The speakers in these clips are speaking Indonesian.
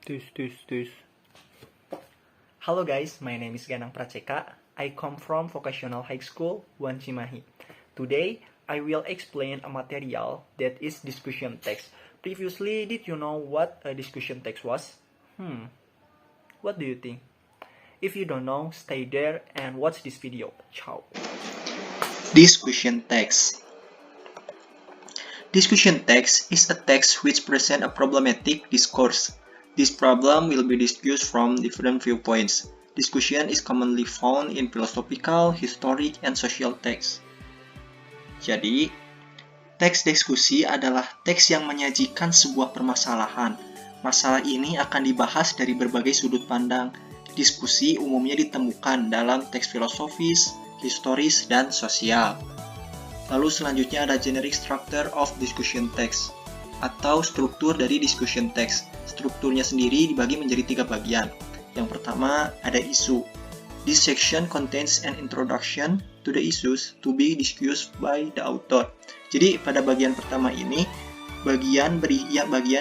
Tus. Hello guys, my name is Ganang Praceka. I come from Vocational High School, One Cimahi. Today, I will explain a material that is discussion text. Previously, did you know what a discussion text was? What do you think? If you don't know, stay there and watch this video. Ciao. Discussion text. Discussion text is a text which presents a problematic discourse. This problem will be discussed from different viewpoints. Discussion is commonly found in philosophical, historic, and social text. Jadi, teks diskusi adalah teks yang menyajikan sebuah permasalahan. Masalah ini akan dibahas dari berbagai sudut pandang. Diskusi umumnya ditemukan dalam teks filosofis, historis, dan sosial. Lalu selanjutnya ada generic structure of discussion text atau struktur dari discussion text. Strukturnya sendiri dibagi menjadi 3 bagian. Yang pertama ada isu. This section contains an introduction to the issues to be discussed by the author. Jadi pada bagian pertama ini bagian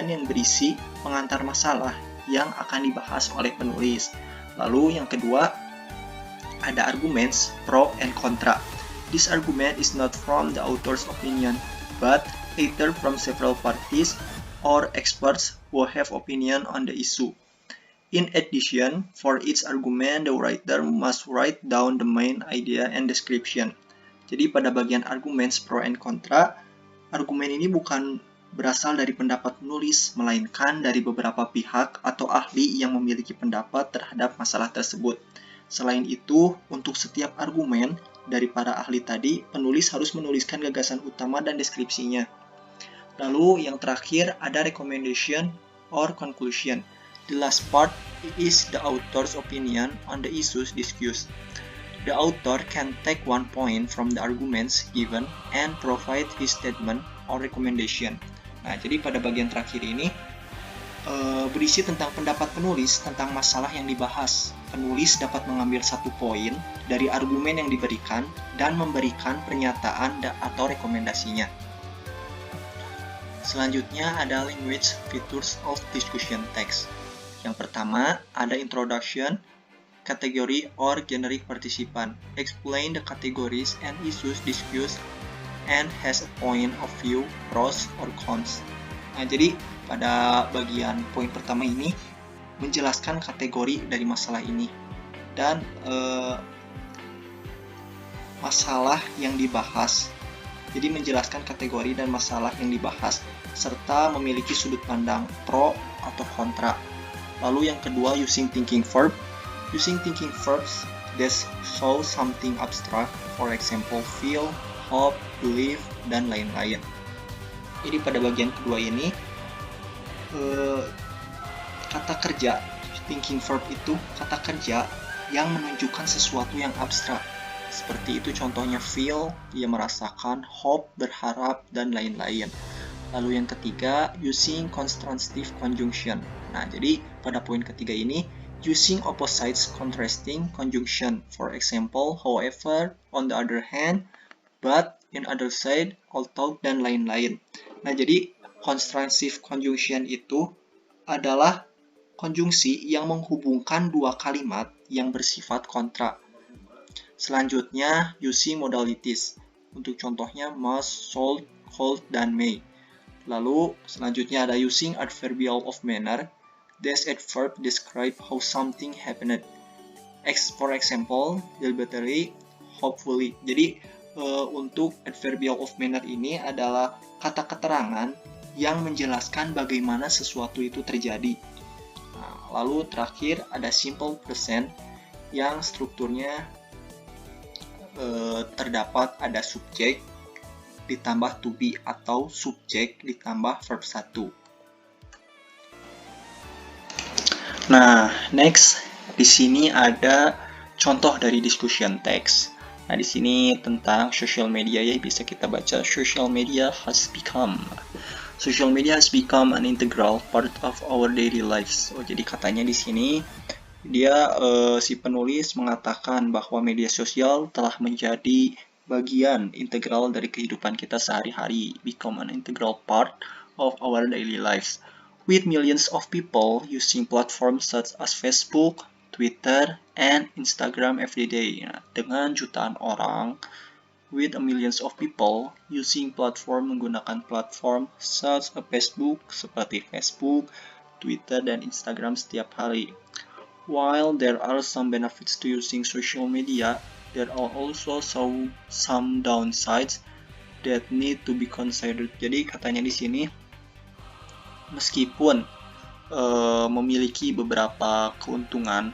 yang berisi pengantar masalah yang akan dibahas oleh penulis. Lalu yang kedua ada arguments pro and contra. This argument is not from the author's opinion, but either from several parties or experts who have opinion on the issue. In addition, for each argument, the writer must write down the main idea and description. Jadi pada bagian arguments pro and contra, argumen ini bukan berasal dari pendapat penulis, melainkan dari beberapa pihak atau ahli yang memiliki pendapat terhadap masalah tersebut. Selain itu, untuk setiap argumen dari para ahli tadi, penulis harus menuliskan gagasan utama dan deskripsinya. Lalu yang terakhir ada recommendation or conclusion. The last part is the author's opinion on the issues discussed. The author can take one point from the arguments given and provide his statement or recommendation. Nah, jadi pada bagian terakhir ini berisi tentang pendapat penulis tentang masalah yang dibahas. Penulis dapat mengambil satu poin dari argumen yang diberikan dan memberikan pernyataan atau rekomendasinya. Selanjutnya ada language features of discussion text. Yang pertama ada introduction, category or generic participant. Explain the categories and issues discussed and has a point of view, pros or cons. Nah, jadi pada bagian poin pertama ini menjelaskan kategori dari masalah ini dan masalah yang dibahas. Jadi menjelaskan kategori dan masalah yang dibahas serta memiliki sudut pandang pro atau kontra. Lalu yang kedua using thinking verb. Using thinking verbs that show something abstract, for example feel, hope, believe, dan lain-lain. Jadi pada bagian kedua ini kata kerja, thinking verb itu kata kerja yang menunjukkan sesuatu yang abstrak. Seperti itu contohnya feel, ia merasakan, hope, berharap, dan lain-lain. Lalu yang ketiga, using contrastive conjunction. Nah, jadi pada poin ketiga ini, using opposites contrasting conjunction. For example, however, on the other hand, but, in other side, although, dan lain-lain. Nah, jadi contrastive conjunction itu adalah konjungsi yang menghubungkan dua kalimat yang bersifat kontra. Selanjutnya, using modalities. Untuk contohnya must, should, could, dan may. Lalu, selanjutnya ada using adverbial of manner. This adverb describe how something happened. For example, deliberately, hopefully. Jadi, untuk adverbial of manner ini adalah kata keterangan yang menjelaskan bagaimana sesuatu itu terjadi. Nah, lalu terakhir ada simple present yang strukturnya terdapat ada subjek ditambah to be atau subjek ditambah verb 1. Nah, next di sini ada contoh dari discussion text. Nah, di sini tentang social media ya, bisa kita baca social media has become an integral part of our daily lives. Jadi katanya di sini dia si penulis mengatakan bahwa media sosial telah menjadi bagian integral dari kehidupan kita sehari-hari, become an integral part of our daily lives. with millions of people using platforms such as Facebook, Twitter, and Instagram every day. Nah, dengan jutaan orang, with millions of people using platform menggunakan platform such as Facebook, seperti Facebook, Twitter, dan Instagram setiap hari. While there are some benefits to using social media, there are also some downsides that need to be considered. Jadi katanya di sini, meskipun memiliki beberapa keuntungan,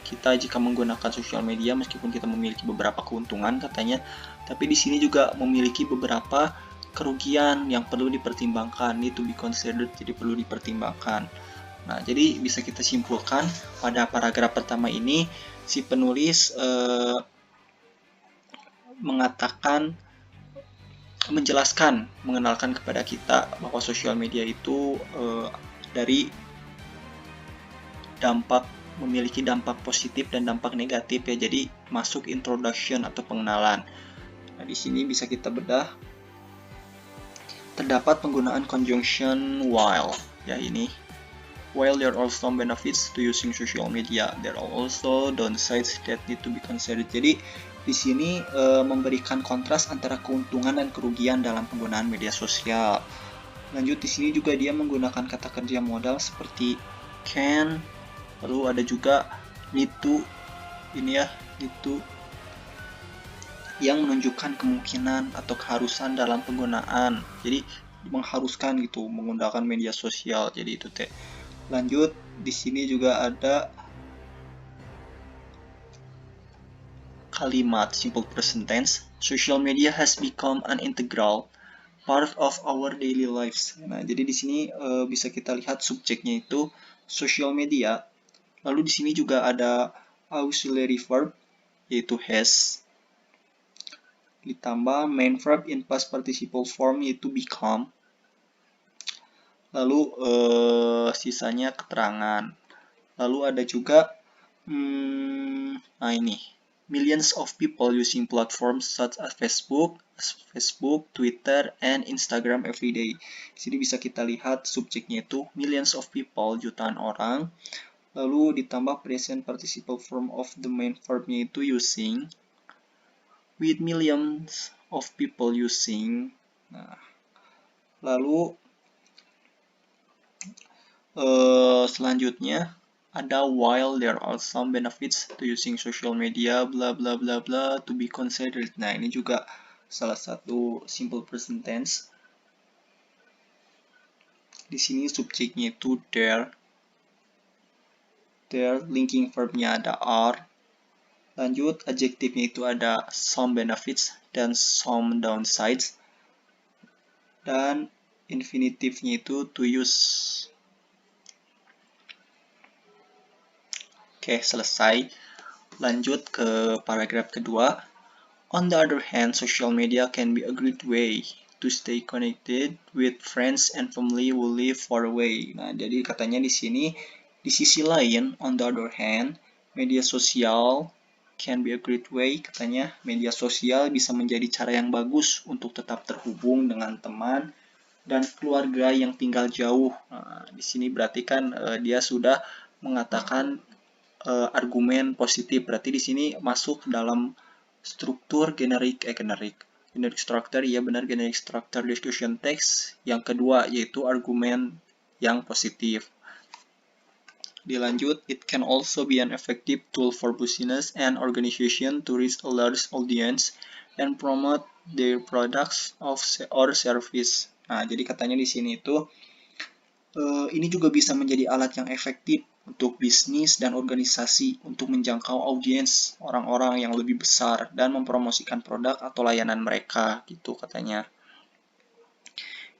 kita jika menggunakan sosial media, meskipun kita memiliki beberapa keuntungan katanya, tapi di sini juga memiliki beberapa kerugian yang perlu dipertimbangkan, need to be considered, jadi perlu dipertimbangkan. Nah, jadi bisa kita simpulkan pada paragraf pertama ini, si penulis mengenalkan kepada kita bahwa sosial media itu dari memiliki dampak positif dan dampak negatif ya. Jadi masuk introduction atau pengenalan. Nah, di sini bisa kita bedah. Terdapat penggunaan conjunction while, ya ini. While there are some benefits to using social media, there are also downsides that need to be considered. Jadi di sini memberikan kontras antara keuntungan dan kerugian dalam penggunaan media sosial. Lanjut, di sini juga dia menggunakan kata kerja modal seperti can, lalu ada juga need to, ini ya, need to, yang menunjukkan kemungkinan atau keharusan dalam penggunaan. Jadi mengharuskan gitu menggunakan media sosial. Jadi itu teh. Lanjut, di sini juga ada kalimat simple present tense. Social media has become an integral part of our daily lives. Nah, jadi di sini bisa kita lihat subjeknya itu social media. Lalu di sini juga ada auxiliary verb yaitu has. Ditambah main verb in past participle form yaitu become. Lalu sisanya keterangan. Lalu ada juga nah ini, millions of people using platforms such as Facebook, Twitter, and Instagram every day. Sini bisa kita lihat subjeknya itu millions of people, jutaan orang. Lalu ditambah present participle form of the main verbnya itu using, with millions of people using. Nah, lalu selanjutnya ada while there are some benefits to using social media bla bla bla bla to be considered. Nah, ini juga salah satu simple present tense. Di sini subjeknya itu there. There, linking verbnya ada are. Lanjut, adjektifnya itu ada some benefits dan some downsides. Dan infinitifnya itu to use. Oke, selesai. Lanjut ke paragraf kedua. On the other hand, social media can be a great way to stay connected with friends and family who live far away. Nah, jadi katanya di sini, di sisi lain, on the other hand, media sosial can be a great way. Katanya media sosial bisa menjadi cara yang bagus untuk tetap terhubung dengan teman dan keluarga yang tinggal jauh. Nah, di sini berarti kan dia sudah mengatakan argumen positif. Berarti di sini masuk dalam struktur generic structure, ya benar, generic structure discussion text. Yang kedua yaitu argumen yang positif. Dilanjut, it can also be an effective tool for business and organization to reach a large audience and promote their products or service. Nah, jadi katanya di sini itu ini juga bisa menjadi alat yang efektif untuk bisnis dan organisasi untuk menjangkau audiens orang-orang yang lebih besar dan mempromosikan produk atau layanan mereka, gitu katanya.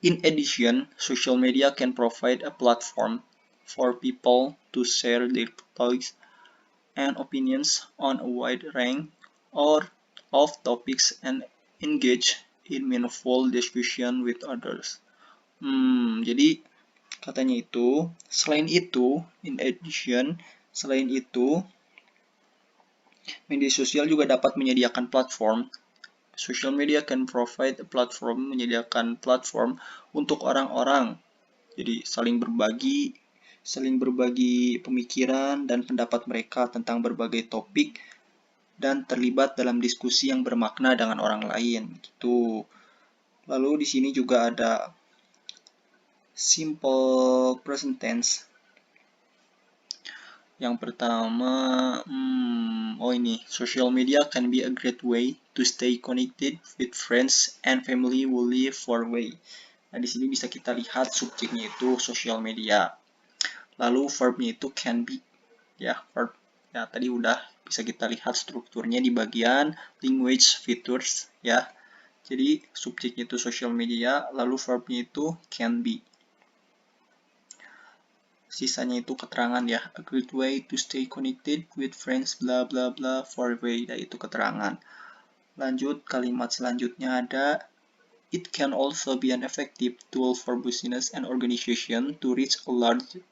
In addition, social media can provide a platform for people to share their thoughts and opinions on a wide range of topics and engage in meaningful discussion with others. Jadi katanya itu, selain itu, in addition, selain itu, media sosial juga dapat menyediakan platform. Social media can provide a platform, menyediakan platform untuk orang-orang. Jadi saling berbagi pemikiran dan pendapat mereka tentang berbagai topik dan terlibat dalam diskusi yang bermakna dengan orang lain gitu. Lalu di sini juga ada simple present tense. Yang pertama, ini social media can be a great way to stay connected with friends and family who live far away. Nah, di sini bisa kita lihat subjeknya itu social media. Lalu verbnya itu can be, ya verb. Ya tadi udah bisa kita lihat strukturnya di bagian language features, ya. Jadi subjeknya itu social media, lalu verbnya itu can be. Sisanya itu keterangan ya, a great way to stay connected with friends bla bla bla far away, nah itu keterangan. Lanjut kalimat selanjutnya ada it can also be an effective tool for business and organization to reach a large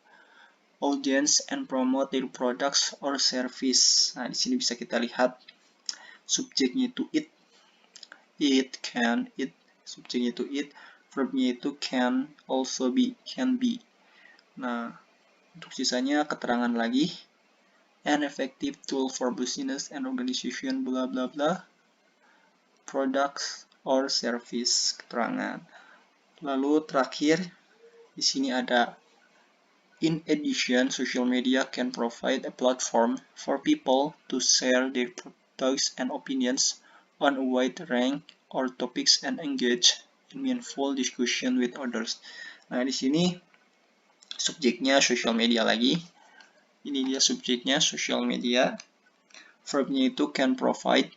audience and promote their products or service. Nah, di sini bisa kita lihat subjeknya itu it can, subjeknya itu it, verbnya itu can also be, can be. Nah, untuk sisanya keterangan lagi. An effective tool for business and organization bla bla bla. Products or service, keterangan. Lalu terakhir di sini ada in addition, social media can provide a platform for people to share their thoughts and opinions on a wide range of topics and engage in meaningful discussion with others. Nah, di sini subjeknya social media lagi. Ini dia subjeknya social media. Verbnya itu can provide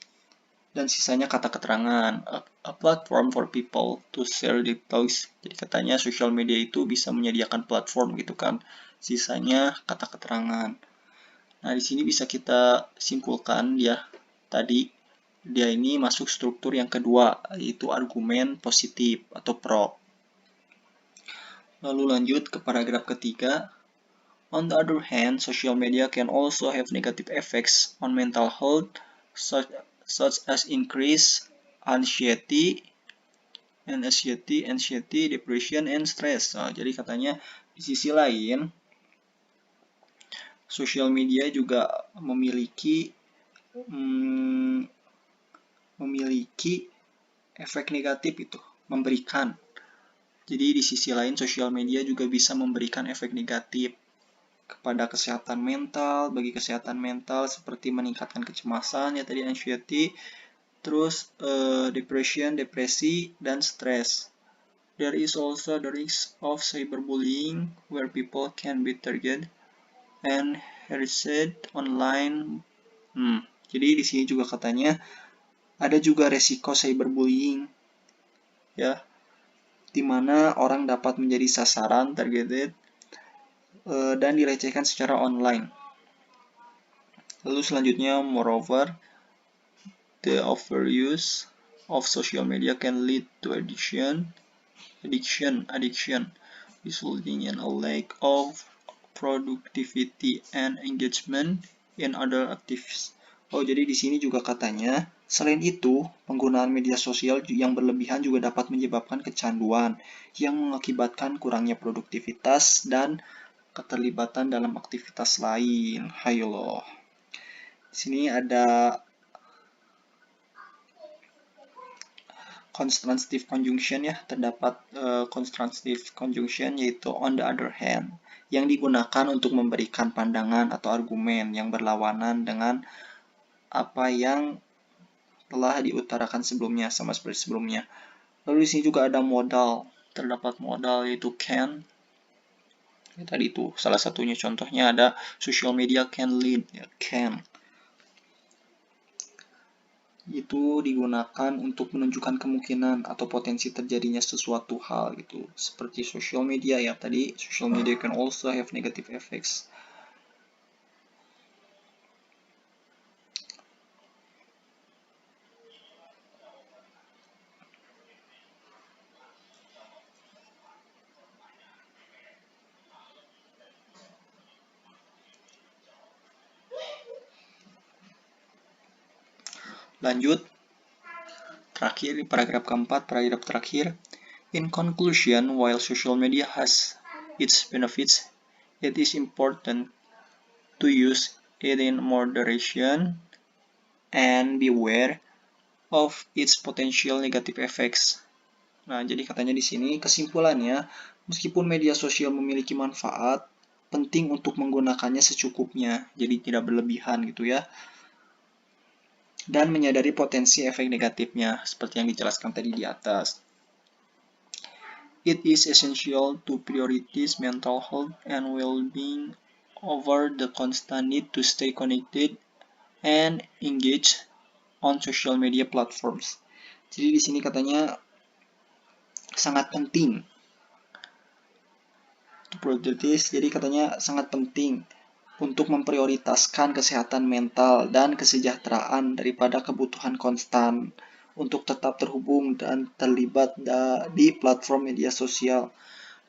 dan sisanya kata keterangan. A platform for people to share their thoughts. Jadi katanya social media itu bisa menyediakan platform gitu kan. Sisanya kata keterangan. Nah, di sini bisa kita simpulkan ya. Tadi dia ini masuk struktur yang kedua, yaitu argumen positif atau pro. Lalu lanjut ke paragraf ketiga. On the other hand, social media can also have negative effects on mental health, such as increased anxiety, depression, and stress. Nah, jadi katanya di sisi lain, social media juga memiliki efek negatif itu, memberikan. Jadi di sisi lain, social media juga bisa memberikan efek negatif kepada kesehatan mental, bagi kesehatan mental seperti meningkatkan kecemasan, ya tadi anxiety, terus depression, depresi, dan stres. There is also the risk of cyberbullying, where people can be targeted and harassed online. Jadi di sini juga katanya ada juga resiko cyberbullying, ya, di mana orang dapat menjadi sasaran, targeted, dan dilecehkan secara online. Lalu selanjutnya, moreover, the overuse of social media can lead to addiction, resulting in a lack of productivity and engagement in other activities. Oh, jadi di sini juga katanya, selain itu, penggunaan media sosial yang berlebihan juga dapat menyebabkan kecanduan yang mengakibatkan kurangnya produktivitas dan keterlibatan dalam aktivitas lain. Hayo loh. Di sini ada constructive conjunction ya, terdapat constructive conjunction yaitu on the other hand yang digunakan untuk memberikan pandangan atau argumen yang berlawanan dengan apa yang telah diutarakan sebelumnya, sama seperti sebelumnya. Lalu di sini juga ada modal, terdapat modal yaitu can. Ya, tadi itu salah satunya contohnya ada social media can lead, ya, can. Itu digunakan untuk menunjukkan kemungkinan atau potensi terjadinya sesuatu hal gitu. Seperti social media ya tadi, social media can also have negative effects. Lanjut, terakhir, paragraf keempat, paragraf terakhir. In conclusion, while social media has its benefits, it is important to use it in moderation and beware of its potential negative effects. Nah, jadi katanya di sini kesimpulannya, meskipun media sosial memiliki manfaat, penting untuk menggunakannya secukupnya, jadi tidak berlebihan gitu ya. Dan menyadari potensi efek negatifnya, seperti yang dijelaskan tadi di atas. It is essential to prioritize mental health and well-being over the constant need to stay connected and engage on social media platforms. Jadi di sini katanya sangat penting. To prioritize, jadi katanya sangat penting untuk memprioritaskan kesehatan mental dan kesejahteraan daripada kebutuhan konstan untuk tetap terhubung dan terlibat di platform media sosial.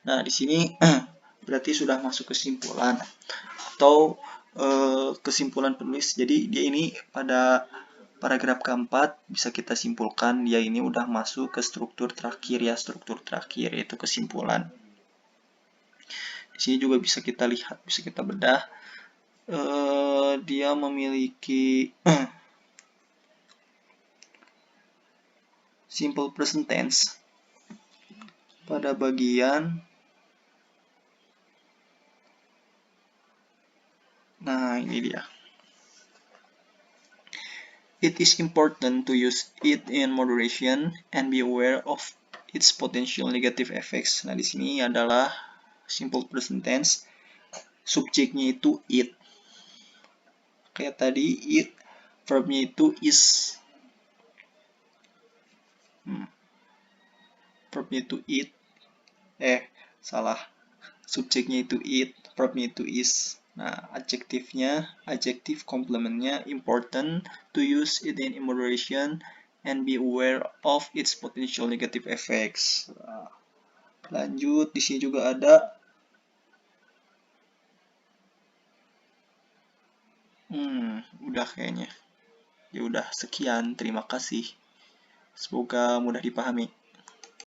Nah, di sini berarti sudah masuk kesimpulan atau kesimpulan penulis. Jadi dia ini pada paragraf keempat bisa kita simpulkan dia ini udah masuk ke struktur terakhir ya, struktur terakhir yaitu kesimpulan. Di sini juga bisa kita lihat, bisa kita bedah. Dia memiliki simple present tense pada bagian ini dia. It is important to use it in moderation and be aware of its potential negative effects. Nah, di sini adalah simple present tense. Subjeknya itu it. Kayak tadi it, verbnya itu is. Verbnya itu it. Salah. Subjeknya itu it, verbnya itu is. Nah, adjektif komplementnya important to use it in moderation and be aware of its potential negative effects. Nah, lanjut, di sini juga ada udah kayaknya. Ya udah, sekian. Terima kasih. Semoga mudah dipahami.